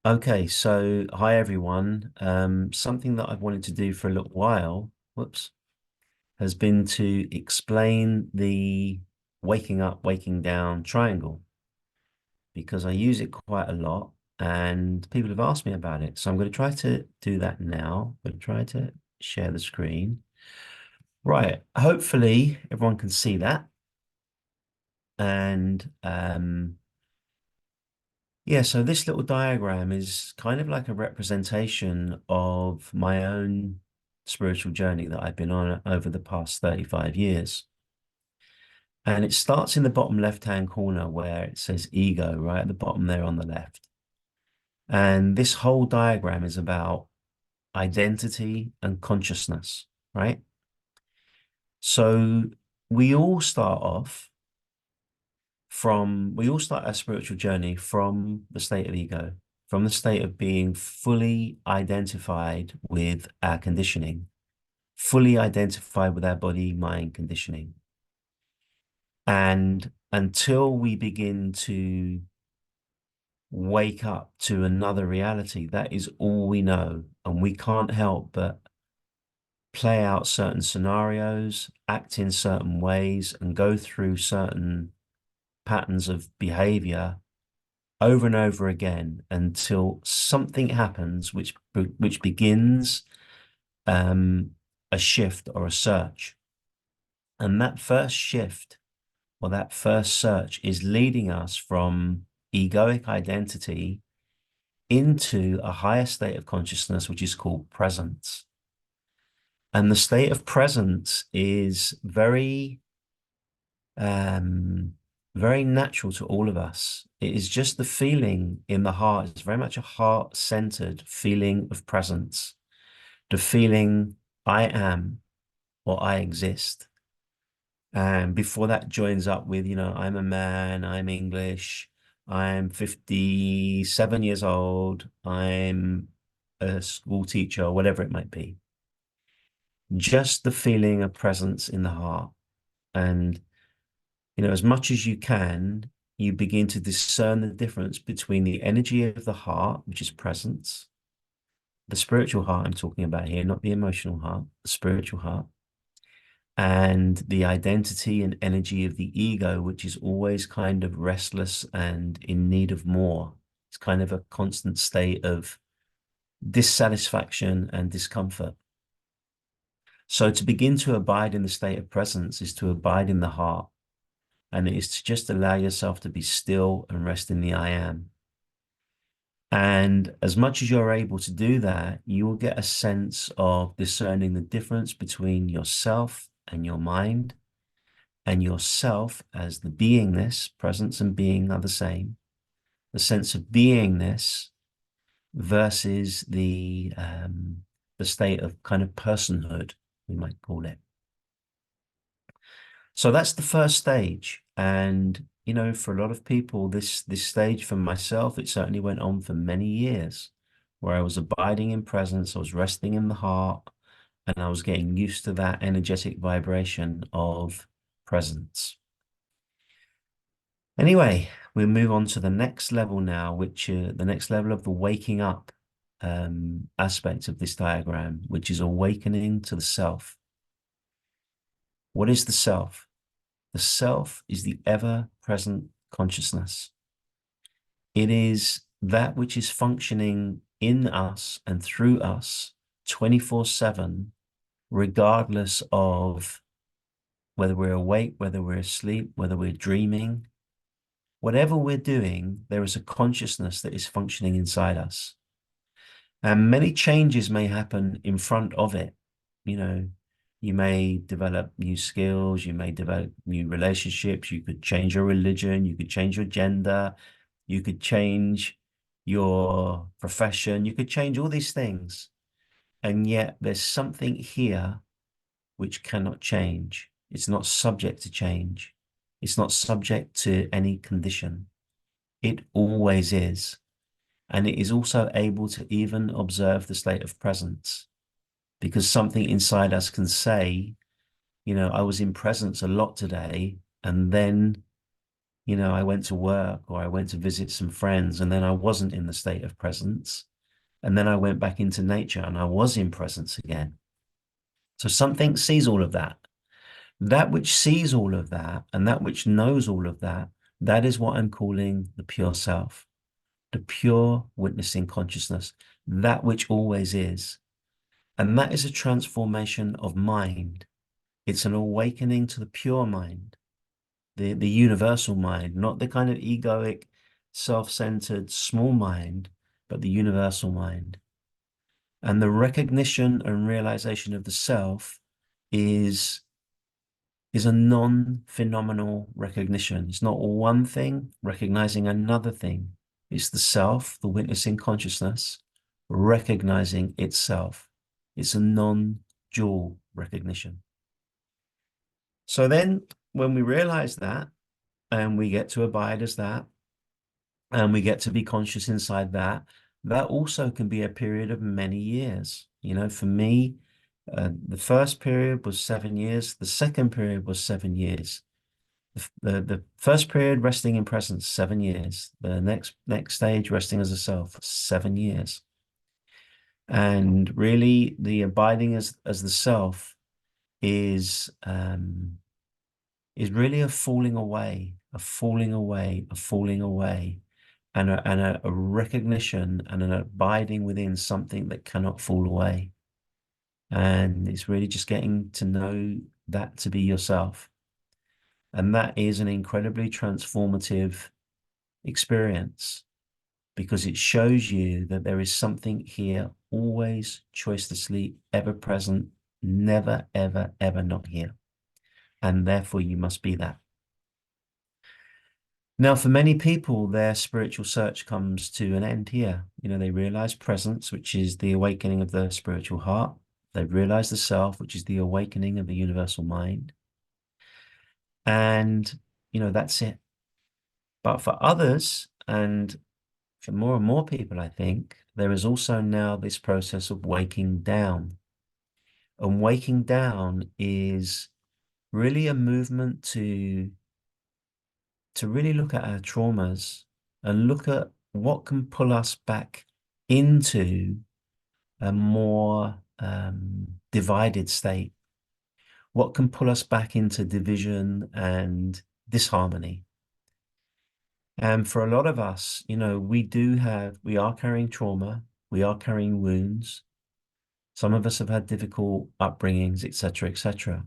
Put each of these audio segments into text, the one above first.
Okay, so hi everyone. Something that I've wanted to do for a little while, whoops, has been to explain the waking up, waking down triangle because I use it quite a lot and people have asked me about it. So I'm going to try to do that now. I'm going to try to share the screen. Right, hopefully everyone can see that. And yeah, so this little diagram is kind of like a representation of my own spiritual journey that I've been on over the past 35 years. And it starts in the bottom left-hand corner where it says ego, right at the bottom there on the left. And this whole diagram is about identity and consciousness, right? So we all start our spiritual journey from the state of ego, from the state of being fully identified with our conditioning, fully identified with our body, mind conditioning. And until we begin to wake up to another reality, that is all we know. And we can't help but play out certain scenarios, act in certain ways, and go through certain patterns of behavior over and over again until something happens which begins um, a shift or a search. And that first shift or that first search is leading us from egoic identity into a higher state of consciousness, which is called presence. And the state of presence is um, very natural to all of us. It is just the feeling in the heart. It's very much a heart-centered feeling of presence. The feeling I am or I exist. And before that joins up with, I'm a man, I'm English, I'm 57 years old, I'm a school teacher, or whatever it might be. Just the feeling of presence in the heart. And as much as you can, you begin to discern the difference between the energy of the heart, which is presence, the spiritual heart I'm talking about here, not the emotional heart, the spiritual heart, and the identity and energy of the ego, which is always kind of restless and in need of more. It's kind of a constant state of dissatisfaction and discomfort. So to begin to abide in the state of presence is to abide in the heart. And it is to just allow yourself to be still and rest in the I am. And as much as you're able to do that, you will get a sense of discerning the difference between yourself and your mind, and yourself as the beingness. Presence and being are the same. The sense of beingness versus the state of kind of personhood, we might call it. So that's the first stage. And, for a lot of people, this stage for myself, it certainly went on for many years where I was abiding in presence, I was resting in the heart, and I was getting used to that energetic vibration of presence. Anyway, we'll move on to the next level now, which the next level of the waking up aspect of this diagram, which is awakening to the self. What is the self? The self is the ever-present consciousness. It is that which is functioning in us and through us 24/7, regardless of whether we're awake, whether we're asleep, whether we're dreaming. Whatever we're doing, there is a consciousness that is functioning inside us. And many changes may happen in front of it. You know, you may develop new skills, you may develop new relationships, you could change your religion, you could change your gender, you could change your profession, you could change all these things. And yet there's something here which cannot change. It's not subject to change. It's not subject to any condition. It always is. And it is also able to even observe the state of presence because something inside us can say, I was in presence a lot today, and then I went to work or I went to visit some friends and then I wasn't in the state of presence. And then I went back into nature and I was in presence again. So something sees all of that. That which sees all of that and that which knows all of that, that is what I'm calling the pure self, the pure witnessing consciousness, that which always is. And that is a transformation of mind. It's an awakening to the pure mind, the universal mind, not the kind of egoic, self-centered small mind, but the universal mind. And the recognition and realization of the self is a non-phenomenal recognition. It's not one thing recognizing another thing. It's the self, the witnessing consciousness, recognizing itself. It's a non-dual recognition. So then when we realize that, and we get to abide as that, and we get to be conscious inside that, that also can be a period of many years. For me, the first period was 7 years. The second period was 7 years. The first period resting in presence, 7 years. The next stage resting as a self, 7 years. And really, the abiding as the self is really a falling away, a falling away, a falling away, and a recognition and an abiding within something that cannot fall away. And it's really just getting to know that to be yourself. And that is an incredibly transformative experience because it shows you that there is something here, always choicelessly, ever present, never, ever, ever not here. And therefore you must be that. Now, for many people, their spiritual search comes to an end here. They realize presence, which is the awakening of the spiritual heart. They realize the self, which is the awakening of the universal mind. And, that's it. But for others, and for more and more people, I think, there is also now this process of waking down. And waking down is really a movement to really look at our traumas and look at what can pull us back into a more divided state, what can pull us back into division and disharmony. And for a lot of us, we are carrying trauma, we are carrying wounds. Some of us have had difficult upbringings, etc., etc.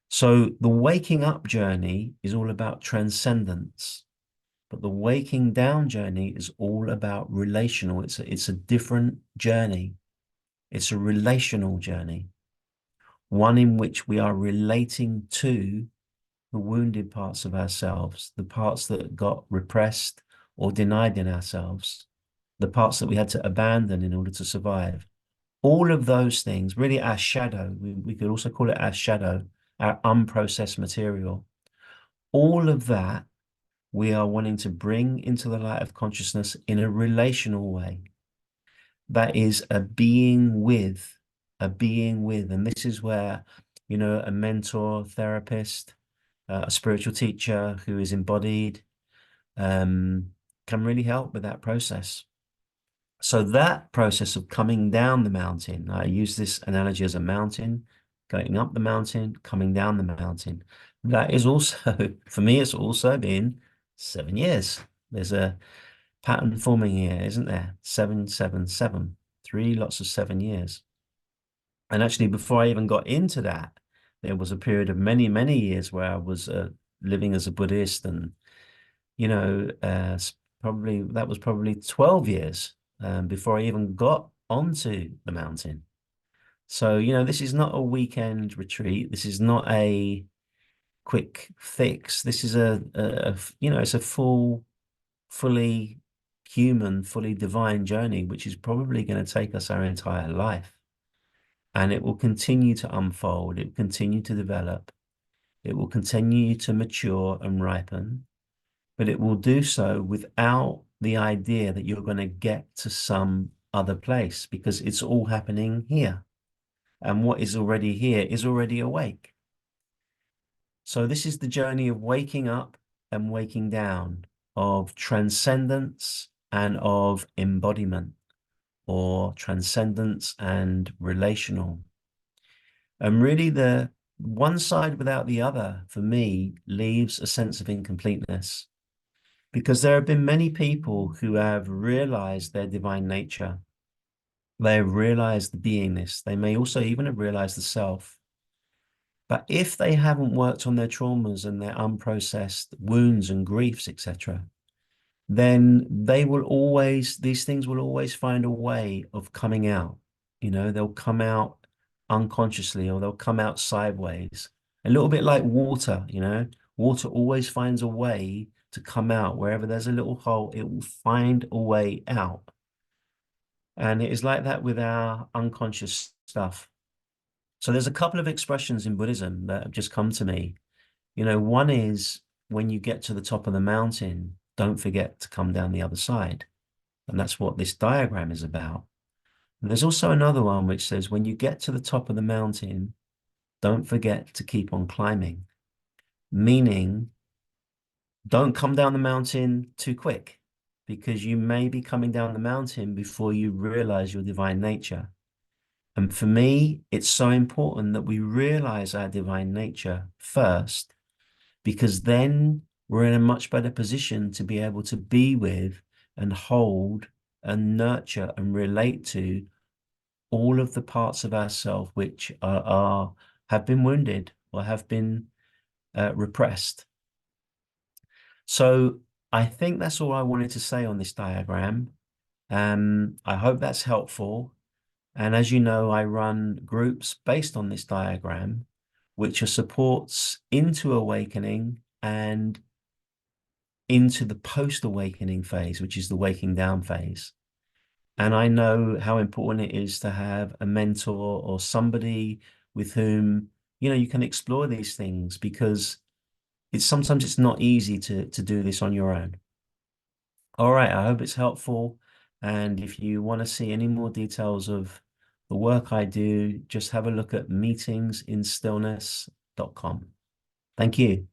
So the waking up journey is all about transcendence. But the waking down journey is all about relational. It's a different journey. It's a relational journey, one in which we are relating to the wounded parts of ourselves, the parts that got repressed or denied in ourselves, the parts that we had to abandon in order to survive. All of those things, really our shadow, we could also call it our shadow, our unprocessed material. All of that we are wanting to bring into the light of consciousness in a relational way. That is a being with. And this is where, a mentor, therapist, a spiritual teacher who is embodied can really help with that process. So that process of coming down the mountain, I use this analogy as a mountain, going up the mountain, coming down the mountain. That is also, for me, it's also been 7 years. There's a pattern forming here, isn't there? 777, three lots of 7 years. And actually, before I even got into that, there was a period of many, many years where I was living as a Buddhist, and that was probably 12 years before I even got onto the mountain. So, this is not a weekend retreat. This is not a quick fix. This is it's a fully human, fully divine journey, which is probably going to take us our entire life. And it will continue to unfold. It will continue to develop. It will continue to mature and ripen, but it will do so without the idea that you're going to get to some other place, because it's all happening here. And what is already here is already awake. So this is the journey of waking up and waking down, of transcendence and of embodiment, or transcendence and relational. And really, the one side without the other, for me, leaves a sense of incompleteness. Because there have been many people who have realized their divine nature. They have realized the beingness. They may also even have realized the self. But if they haven't worked on their traumas and their unprocessed wounds and griefs, etc., then these things will always find a way of coming out. They'll come out unconsciously, or they'll come out sideways. A little bit like water. Water always finds a way to come out. Wherever there's a little hole, it will find a way out. And it is like that with our unconscious stuff. So there's a couple of expressions in Buddhism that have just come to me. One is, when you get to the top of the mountain, don't forget to come down the other side. And that's what this diagram is about. And there's also another one which says, when you get to the top of the mountain, don't forget to keep on climbing. Meaning, don't come down the mountain too quick, because you may be coming down the mountain before you realize your divine nature. And for me, it's so important that we realize our divine nature first, because then we're in a much better position to be able to be with and hold and nurture and relate to all of the parts of ourselves which have been wounded or have been repressed. So I think that's all I wanted to say on this diagram. I hope that's helpful. And as you know, I run groups based on this diagram, which are supports into awakening and into the post-awakening phase, which is the waking down phase. And I know how important it is to have a mentor or somebody with whom, you can explore these things, because sometimes it's not easy to do this on your own. All right, I hope it's helpful. And if you want to see any more details of the work I do, just have a look at meetingsinstillness.com. Thank you.